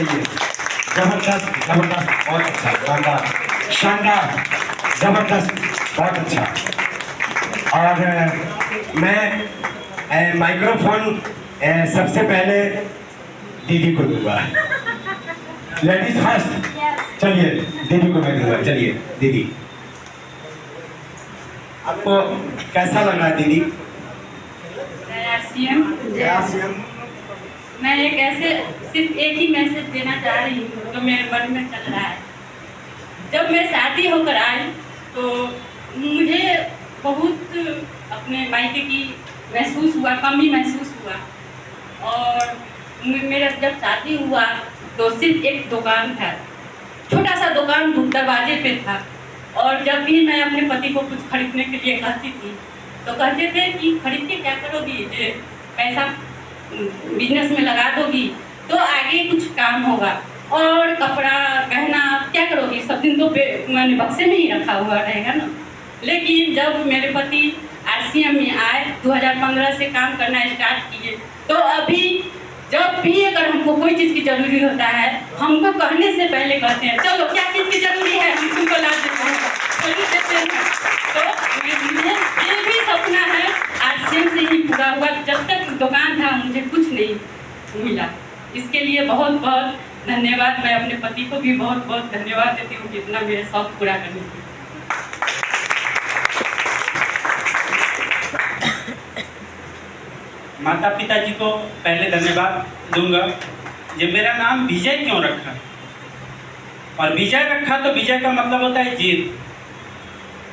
चाहिए। जबरदस्त जबरदस्त, बहुत अच्छा, शानदार शानदार, जबरदस्त, बहुत अच्छा। और मैं माइक्रोफोन सबसे पहले दीदी को दूंगा। लेडीज फर्स्ट, चलिए दीदी को मैं दूंगा। चलिए दीदी, आपको कैसा लग रहा है दीदी? मैं सिर्फ एक ही मैसेज देना चाह रही हूँ जो मेरे मन में चल रहा है। जब मैं शादी होकर आई तो मुझे बहुत अपने मायके की महसूस हुआ, कमी महसूस हुआ। और मेरा जब शादी हुआ तो सिर्फ एक दुकान था, छोटा सा दुकान दरवाजे पे था। और जब भी मैं अपने पति को कुछ खरीदने के लिए कहती थी तो कहते थे कि खरीद के क्या करोगी, पैसा बिजनेस में लगा दोगी तो आगे कुछ काम होगा, और कपड़ा गहना क्या करोगी, सब दिन तो मैंने बक्से में ही रखा हुआ रहेगा ना। लेकिन जब मेरे पति RCM में आए, 2015 से काम करना स्टार्ट किए, तो अभी जब भी अगर हमको कोई चीज़ की जरूरी होता है, हमको कहने से पहले कहते हैं चलो क्या चीज़ की जरूरी है, हम तुमको ला देते हैं, खरीद देते हैं। तो मुझे ये भी सपना है RCM से ही पूरा हुआ। जब तक दुकान था मुझे कुछ नहीं मिला। इसके लिए बहुत बहुत धन्यवाद। मैं अपने पति को भी बहुत बहुत धन्यवाद देती हूँ जितना मेरे शौक पूरा करने के लिए। माता पिता जी को पहले धन्यवाद दूंगा। ये मेरा नाम विजय क्यों रखा, और विजय रखा तो विजय का मतलब होता है जीत।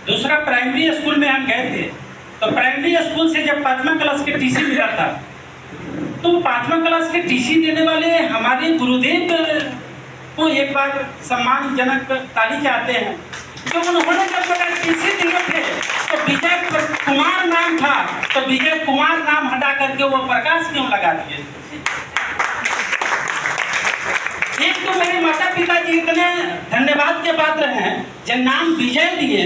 दूसरा, प्राइमरी स्कूल में हम गए थे तो प्राइमरी स्कूल से जब 5वां क्लास के टीसी मिला था तो 5वां क्लास के टीसी देने वाले हमारे गुरुदेव को एक बार सम्मानजनक ताली चाहते हैं। तो उन्होंने जब मेरा टीसी दिए थे तो विजय कुमार नाम था, तो विजय कुमार नाम हटा करके वो प्रकाश क्यों लगा दिए? एक तो मेरे माता पिता जी इतने धन्यवाद के पात्र हैं जो नाम विजय दिए,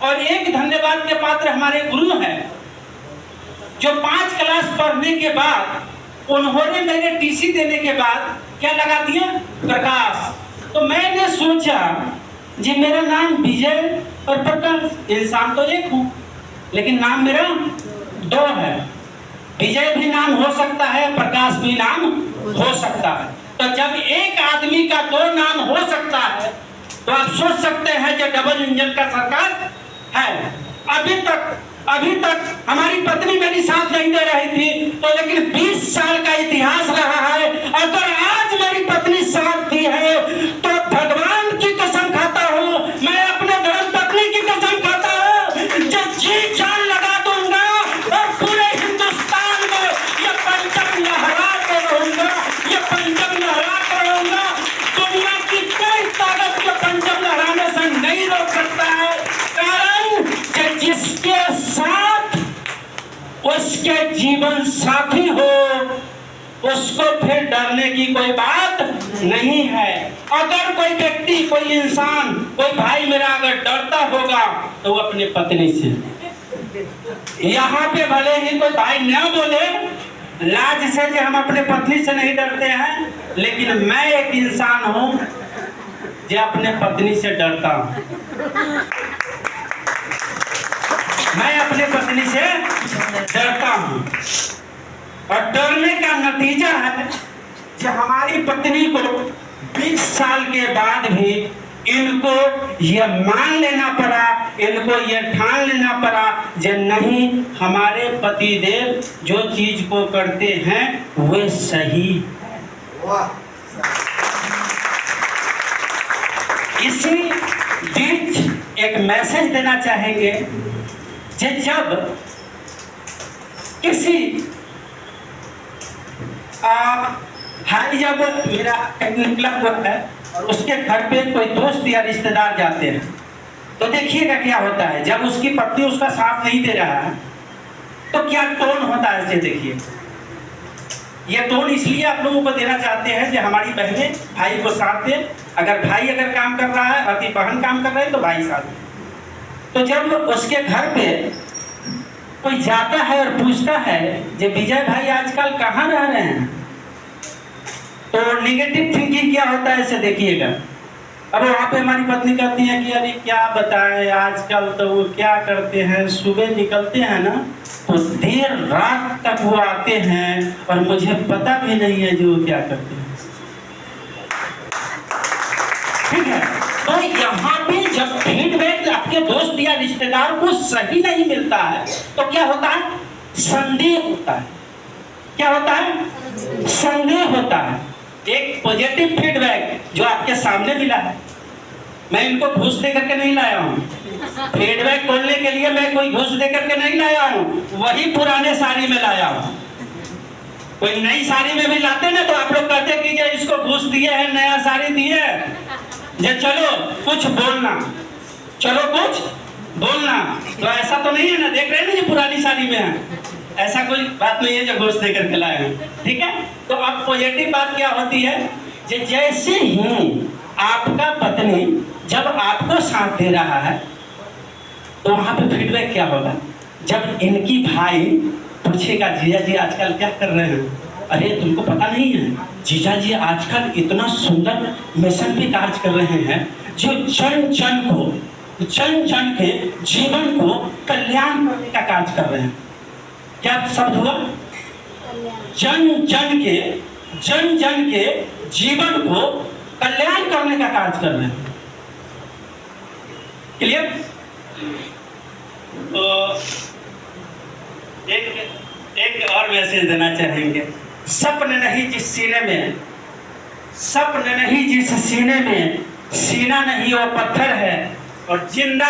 और एक धन्यवाद के पात्र हमारे गुरु हैं जो 5 क्लास पढ़ने के बाद उन्होंने मेरे टीसी देने के बाद क्या लगा दिया? प्रकाश। तो मैंने सोचा जी मेरा नाम विजय और प्रकाश, इंसान तो एक हूँ लेकिन नाम मेरा 2 है। विजय भी नाम हो सकता है, प्रकाश भी नाम हो सकता है। तो जब एक आदमी का 2 नाम हो सकता है तो आप सोच सकते हैं जो डबल इंजन का सरकार है। अभी तक हमारी पत्नी मेरी साथ नहीं दे रही थी, तो लेकिन 20 साल का इतिहास रहा है। अगर आज मेरी पत्नी साथ दी है तो भगवान की कसम खाता हूँ, मैं अपने धर्म पत्नी की कसम खाता हूँ, जो जी जान लगा दूंगा और पूरे हिंदुस्तान में ये परचम लहरा के रहूंगा, ये परचम लहरा के रहूंगा। दुनिया की कोई ताकत के परचम लहराने से नहीं रोक सकता है, कारण जिसके साथ उसके जीवन साथी हो उसको फिर डरने की कोई बात नहीं है। अगर कोई व्यक्ति, कोई इंसान, कोई भाई मेरा अगर डरता होगा तो वो अपने पत्नी से। यहाँ पे भले ही कोई भाई न बोले लाज से कि हम अपने पत्नी से नहीं डरते हैं, लेकिन मैं एक इंसान हूँ जो अपने पत्नी से डरता हूँ। मैं अपने पत्नी से डरता हूँ, और डरने का नतीजा है कि हमारी पत्नी को 20 साल के बाद भी इनको ये मान लेना पड़ा, इनको ये ठान लेना पड़ा कि नहीं, हमारे पतिदेव जो चीज को करते हैं वे सही। इसी बीच एक मैसेज देना चाहेंगे कि जब किसी भाई जब मेरा निकला हुआ है और उसके घर पे कोई दोस्त या रिश्तेदार जाते हैं तो देखिएगा क्या होता है। जब उसकी पत्नी उसका साथ नहीं दे रहा है तो क्या टोन होता है, इसे देखिए। ये टोन इसलिए आप लोगों को देना चाहते हैं कि हमारी बहनें भाई को साथ दें। अगर भाई अगर काम कर रहा है, अति बहन काम कर रहे हैं तो भाई साथ दें। तो जब उसके घर पे कोई जाता है और पूछता है कि विजय भाई आजकल कहाँ रह रहे हैं, तो नेगेटिव थिंकिंग क्या होता है इसे देखिएगा। अब वहाँ पे हमारी पत्नी कहती है कि अरे क्या बताएं, आजकल तो वो क्या करते हैं, सुबह निकलते हैं ना तो देर रात तक वो आते हैं और मुझे पता भी नहीं है जो वो क्या करते हैं। ठीक है, तो यहाँ पे जब फीडबैक आपके दोस्त या रिश्तेदार को सही नहीं मिलता है तो क्या होता है, संदेह होता है। क्या होता है, संदेह होता है। एक पॉजिटिव फीडबैक जो आपके सामने मिला है, मैं इनको घूस दे करके नहीं लाया हूँ, फीडबैक बोलने के लिए मैं कोई घूस दे करके नहीं लाया हूँ, वही पुराने साड़ी में लाया हूँ। कोई नई साड़ी में भी लाते ना तो आप लोग कहते कि इसको घूस दिए है, नया साड़ी दिए जे, चलो कुछ बोलना, चलो कुछ बोलना। तो ऐसा तो नहीं है ना, देख रहे हैं ना ये पुरानी साड़ी में है, ऐसा कोई बात नहीं है जो घूस दे करके लाए हैं। ठीक है, तो अब पॉजिटिव बात क्या होती है, जैसे ही आपका पत्नी जब आपको साथ दे रहा है तो वहां पे फीडबैक क्या होगा, जब इनकी भाई पूछेगा जीजा जी आजकल क्या कर रहे हैं, अरे तुमको पता नहीं है जीजा जी आजकल इतना सुंदर मिशन पे कार्य कर रहे हैं जो जन जन के जीवन को कल्याण करने का कार्य कर रहे हैं। क्या शब्द हुआ, जन जन के जीवन को कल्याण करने का कार्य कर रहे हैं। क्लियर? तो एक और मैसेज देना चाहेंगे, सपने नहीं जिस सीने में सीना नहीं वो पत्थर है, और जिंदा